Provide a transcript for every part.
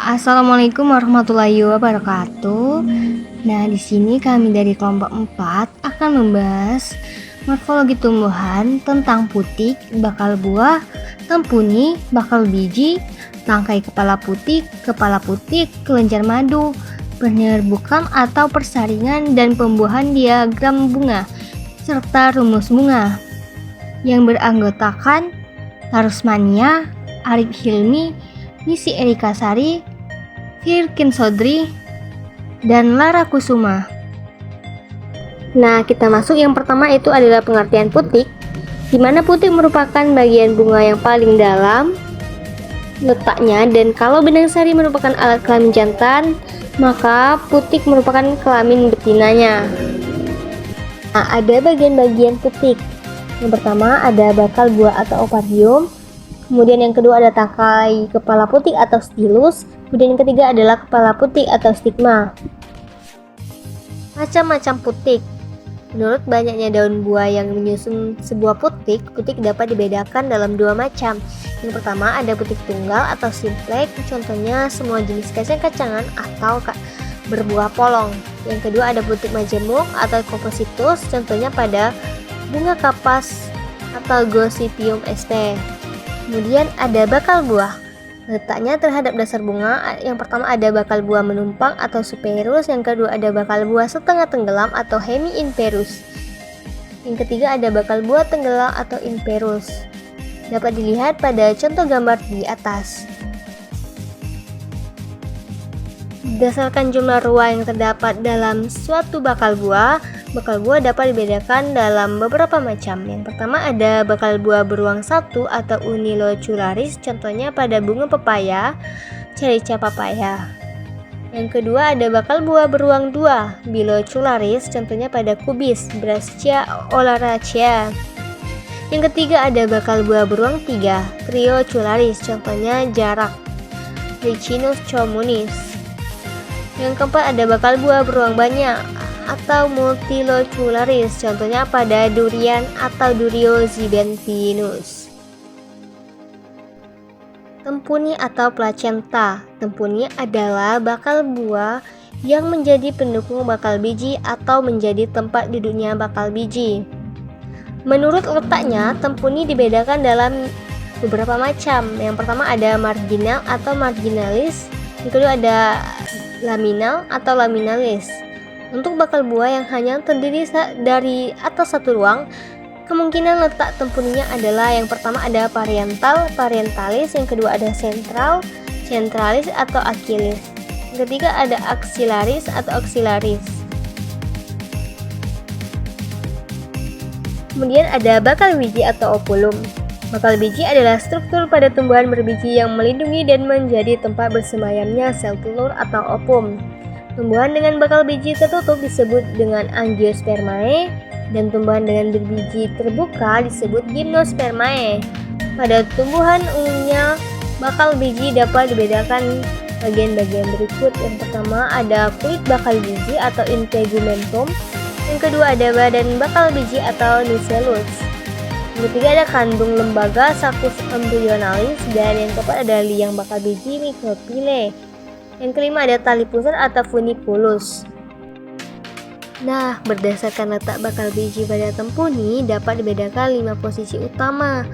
Assalamualaikum warahmatullahi wabarakatuh. Nah, di sini kami dari kelompok 4 akan membahas morfologi tumbuhan tentang putik, bakal buah, tempuni, bakal biji, tangkai kepala putik, kelenjar madu, penyerbukan atau persaringan dan pembuahan diagram bunga, serta rumus bunga yang beranggotakan Tarusmania, Arif Hilmi, Nisi Erika Sari, Firkin Sodri, dan Lara Kusuma. Nah, kita masuk yang pertama itu adalah pengertian putik, di mana putik merupakan bagian bunga yang paling dalam letaknya, dan kalau benang sari merupakan alat kelamin jantan, maka putik merupakan kelamin betinanya. Nah, ada bagian-bagian putik. Yang pertama ada bakal buah atau ovarium. Kemudian yang kedua ada tangkai kepala putik atau stilus. Kemudian yang ketiga adalah kepala putik atau stigma. Macam-macam putik. Menurut banyaknya daun buah yang menyusun sebuah putik, putik dapat dibedakan dalam dua macam. Yang pertama ada putik tunggal atau simplex, contohnya semua jenis kacang-kacangan atau berbuah polong. Yang kedua ada putik majemuk atau compositus, contohnya pada bunga kapas atau Gossypium sp. Kemudian ada bakal buah. Letaknya terhadap dasar bunga. Yang pertama ada bakal buah menumpang atau superus. Yang kedua ada bakal buah setengah tenggelam atau hemi-imperus. Yang ketiga ada bakal buah tenggelam atau imperus. Dapat dilihat pada contoh gambar di atas. Berdasarkan jumlah ruang yang terdapat dalam suatu bakal buah dapat dibedakan dalam beberapa macam. Yang pertama ada bakal buah beruang satu atau unilocularis, contohnya pada bunga pepaya, carica papaya. Yang kedua ada bakal buah beruang dua, bilocularis, contohnya pada kubis, Brassia oleracea. Yang ketiga ada bakal buah beruang tiga, triocularis, contohnya jarak, Ricinus communis. Yang keempat ada bakal buah beruang banyak atau multilocularis, contohnya pada durian atau Durio zibentinus. Tempuni atau placenta. Tempuni adalah bakal buah yang menjadi pendukung bakal biji atau menjadi tempat duduknya bakal biji. Menurut letaknya, tempuni dibedakan dalam beberapa macam. Yang pertama ada marginal atau marginalis. Yang kedua ada laminal atau laminalis. Untuk bakal buah yang hanya terdiri dari atas satu ruang, kemungkinan letak tempuninya adalah yang pertama ada parietal, parientalis, yang kedua ada sentral, centralis atau achilis, yang ketiga ada axillaris atau axillaris. Kemudian ada bakal biji atau opulum. Bakal biji adalah struktur pada tumbuhan berbiji yang melindungi dan menjadi tempat bersemayamnya sel telur atau ovum. Tumbuhan dengan bakal biji tertutup disebut dengan angiospermae, dan tumbuhan dengan berbiji terbuka disebut gymnospermae. Pada tumbuhan umumnya, bakal biji dapat dibedakan bagian-bagian berikut. Yang pertama ada kulit bakal biji atau integumentum. Yang kedua ada badan bakal biji atau nucellus. Yang ketiga ada kandung lembaga Saccus embryonalis, dan yang keempat ada liang bakal biji micropyle. Yang kelima ada tali pusar atau funiculus. Nah, berdasarkan letak bakal biji pada tempuni dapat dibedakan 5 posisi utama.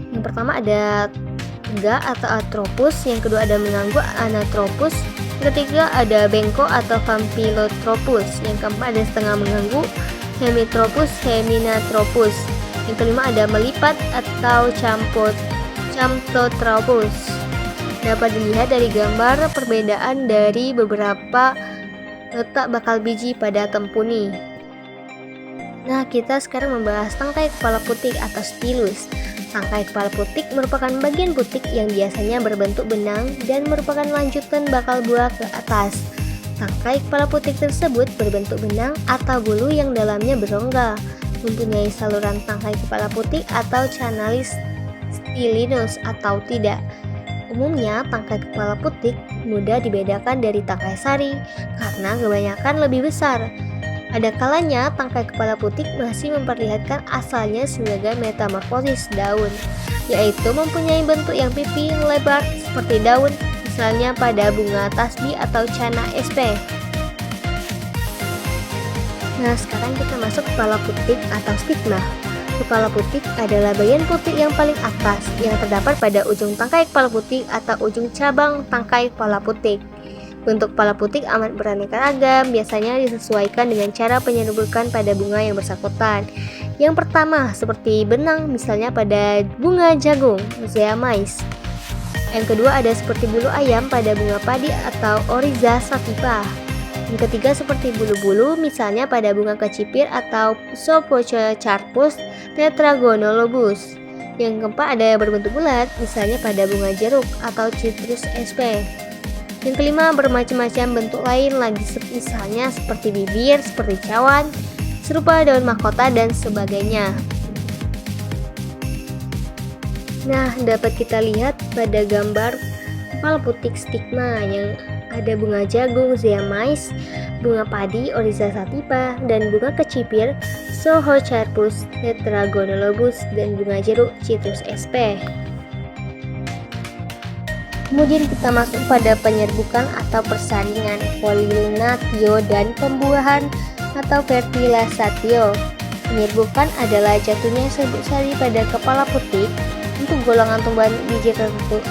Yang pertama ada tegak atau atropus, yang kedua ada mengangguk anatropus, yang ketiga ada bengkok atau campylotropus, yang keempat ada setengah mengangguk hemitropus, heminatropus, yang kelima ada melipat atau camptotropus. Dapat dilihat dari gambar perbedaan dari beberapa letak bakal biji pada tempuni. Nah, kita sekarang membahas tangkai kepala putik atau stilus. Tangkai kepala putik merupakan bagian putik yang biasanya berbentuk benang dan merupakan lanjutan bakal buah ke atas. Tangkai kepala putik tersebut berbentuk benang atau bulu yang dalamnya berongga, mempunyai saluran tangkai kepala putik atau canalis stilinus atau tidak. Umumnya, tangkai kepala putik mudah dibedakan dari tangkai sari karena kebanyakan lebih besar. Ada kalanya tangkai kepala putik masih memperlihatkan asalnya sebagai metamorfosis daun, yaitu mempunyai bentuk yang pipi lebar seperti daun, misalnya pada bunga tasbih atau cana SP. Nah, sekarang kita masuk kepala putik atau stigma. Kepala putik adalah bagian putik yang paling atas yang terdapat pada ujung tangkai kepala putik atau ujung cabang tangkai kepala putik. Bentuk kepala putik amat beraneka ragam, biasanya disesuaikan dengan cara penyerbukan pada bunga yang bersangkutan. Yang pertama, seperti benang, misalnya pada bunga jagung, Zea mays. Yang kedua ada seperti bulu ayam pada bunga padi atau Oryza sativa. Yang ketiga seperti bulu-bulu, misalnya pada bunga kecipir atau Pseudocarpus tetragonolobus. Yang keempat ada berbentuk bulat, misalnya pada bunga jeruk atau Citrus sp. Yang kelima bermacam-macam bentuk lain lagi, misalnya seperti bibir, seperti cawan, serupa daun mahkota dan sebagainya. Nah, dapat kita lihat pada gambar kepala putik stigma yang ada bunga jagung, Zea mays, bunga padi, Oryza sativa, dan bunga kecipir, Pseudocarpus tetragonolobus, dan bunga jeruk, Citrus sp. Kemudian kita masuk pada penyerbukan atau persaringan, pollinatio, dan pembuahan atau fertilisatio. Penyerbukan adalah jatuhnya serbuk sari pada kepala putik untuk golongan tumbuhan biji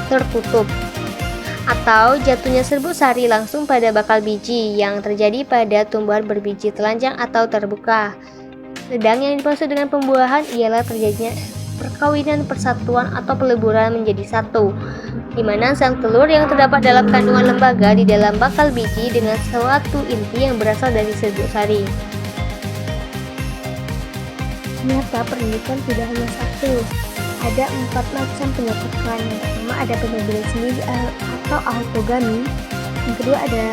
tertutup, atau jatuhnya serbuk sari langsung pada bakal biji yang terjadi pada tumbuhan berbiji telanjang atau terbuka. Sedang yang dimaksud dengan pembuahan ialah terjadinya perkawinan, persatuan, atau peleburan menjadi satu, di mana sel telur yang terdapat dalam kandungan lembaga di dalam bakal biji dengan suatu inti yang berasal dari serbuk sari. Ternyata pendidikan tidak hanya satu, ada 4 macam penyerbukan. Yang pertama ada penyerbukan sendiri atau autogami. Yang kedua ada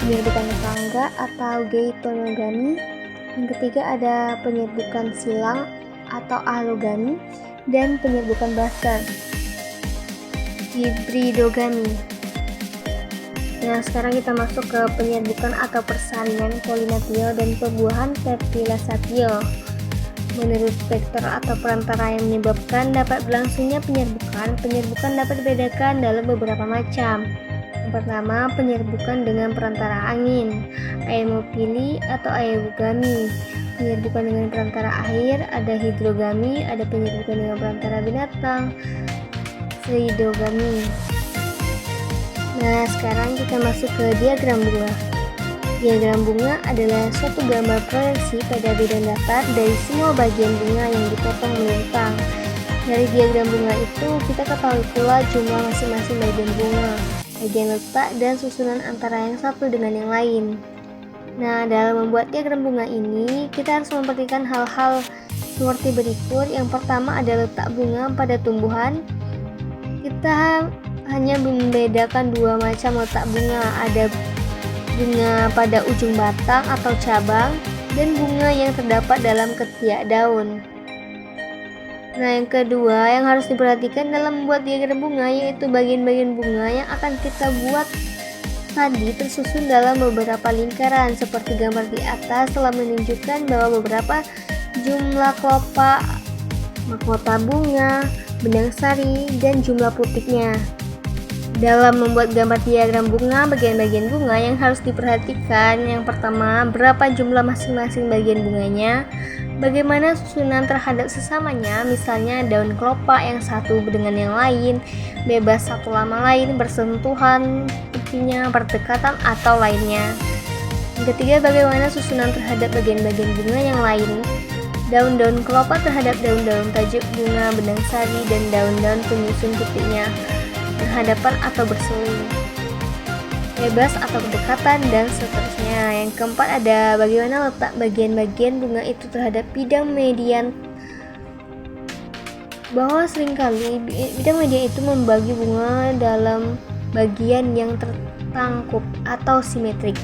penyerbukan tetangga atau geitonogami. Yang ketiga ada penyerbukan silang atau allogami, dan penyerbukan buster, hibridogami. Nah, sekarang kita masuk ke penyerbukan atau persaringan, pollinatio, dan pembuahan, fertilisatio. Menurut faktor atau perantara yang menyebabkan dapat berlangsungnya penyerbukan dapat dibedakan dalam beberapa macam. Yang pertama, penyerbukan dengan perantara angin, aemofili atau aerugami. Penyerbukan dengan perantara air, ada hidrogami, ada penyerbukan dengan perantara binatang, pseudogami. Nah, sekarang kita masuk ke diagram bunga. Diagram bunga adalah suatu gambar proyeksi pada bidang datar dari semua bagian bunga yang dipotong melintang. Dari diagram bunga itu, kita ketahui pula jumlah masing-masing bagian bunga, bagian letak, dan susunan antara yang satu dengan yang lain. Nah, dalam membuat diagram bunga ini, kita harus memperhatikan hal-hal seperti berikut. Yang pertama ada letak bunga pada tumbuhan. Kita hanya membedakan 2 macam letak bunga, ada bunga pada ujung batang atau cabang, dan bunga yang terdapat dalam ketiak daun. Nah, yang kedua yang harus diperhatikan dalam membuat diagram bunga yaitu bagian-bagian bunga yang akan kita buat tadi tersusun dalam beberapa lingkaran seperti gambar di atas telah menunjukkan bahwa beberapa jumlah kelopak, mahkota bunga, benang sari, dan jumlah putiknya. Dalam membuat gambar diagram bunga, bagian-bagian bunga yang harus diperhatikan, yang pertama, berapa jumlah masing-masing bagian bunganya, bagaimana susunan terhadap sesamanya, misalnya daun kelopak yang satu dengan yang lain, bebas satu sama lain, bersentuhan, intinya berdekatan atau lainnya. Yang ketiga, bagaimana susunan terhadap bagian-bagian bunga yang lain, daun-daun kelopak terhadap daun-daun tajuk bunga, benang sari, dan daun-daun penyusun putiknya, berhadapan atau berseling, bebas atau berdekatan, dan seterusnya. Yang keempat ada bagaimana letak bagian-bagian bunga itu terhadap bidang median, bahwa seringkali bidang median itu membagi bunga dalam bagian yang tertangkup atau simetrik.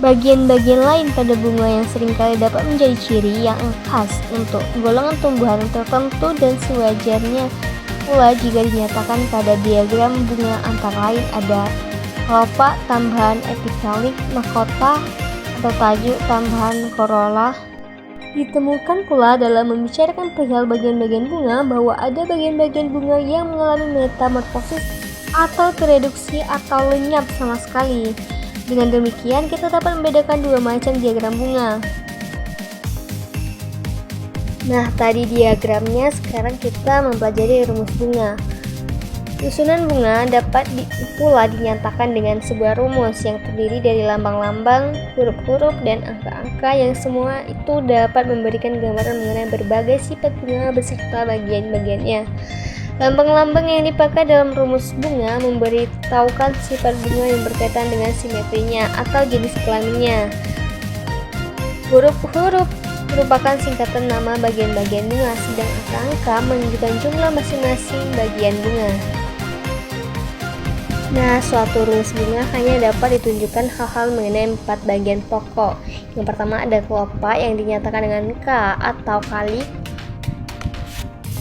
Bagian-bagian lain pada bunga yang seringkali dapat menjadi ciri yang khas untuk golongan tumbuhan tertentu dan sewajarnya pula jika dinyatakan pada diagram bunga, antara lain ada kelopak tambahan epitalik, mahkota atau tajuk tambahan corolla. Ditemukan pula dalam membicarakan perihal bagian-bagian bunga bahwa ada bagian-bagian bunga yang mengalami metamorfosis atau tereduksi atau lenyap sama sekali. Dengan demikian, kita dapat membedakan dua macam diagram bunga. Nah, tadi diagramnya, sekarang kita mempelajari rumus bunga. Susunan bunga dapat pula dinyatakan dengan sebuah rumus yang terdiri dari lambang-lambang, huruf-huruf, dan angka-angka yang semua itu dapat memberikan gambaran mengenai berbagai sifat bunga beserta bagian-bagiannya. Lambang-lambang yang dipakai dalam rumus bunga memberitahukan sifat bunga yang berkaitan dengan simetrinya atau jenis kelaminnya. Huruf-huruf merupakan singkatan nama bagian-bagian bunga, sedang angka-angka menunjukkan jumlah masing-masing bagian bunga. Nah, suatu rumus bunga hanya dapat ditunjukkan hal-hal mengenai 4 bagian pokok. Yang pertama ada kelopak yang dinyatakan dengan K atau kalik,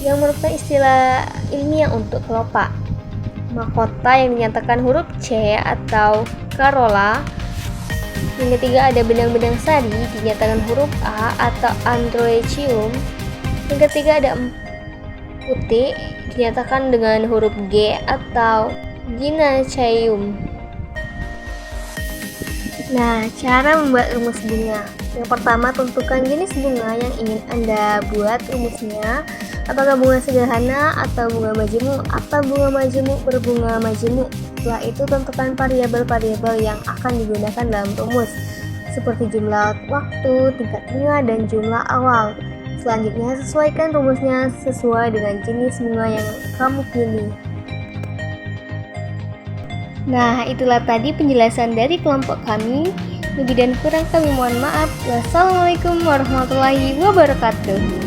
yang merupakan istilah ilmiah untuk kelopak. Mahkota yang dinyatakan huruf C atau corolla. Yang ketiga ada benang-benang sari dinyatakan huruf A atau androecium. Yang ketiga ada putih dinyatakan dengan huruf G atau gynoecium. Nah, cara membuat rumus bunga. Yang pertama, tentukan jenis bunga yang ingin Anda buat rumusnya. Apakah bunga sederhana atau bunga majemuk atau bunga majemuk berbunga majemuk. Setelah itu tentukan variabel-variabel yang akan digunakan dalam rumus, seperti jumlah waktu, tingkat bunga, dan jumlah awal. Selanjutnya sesuaikan rumusnya sesuai dengan jenis bunga yang kamu pilih. Nah, itulah tadi penjelasan dari kelompok kami. Lebih dan kurang kami mohon maaf. Wassalamualaikum warahmatullahi wabarakatuh.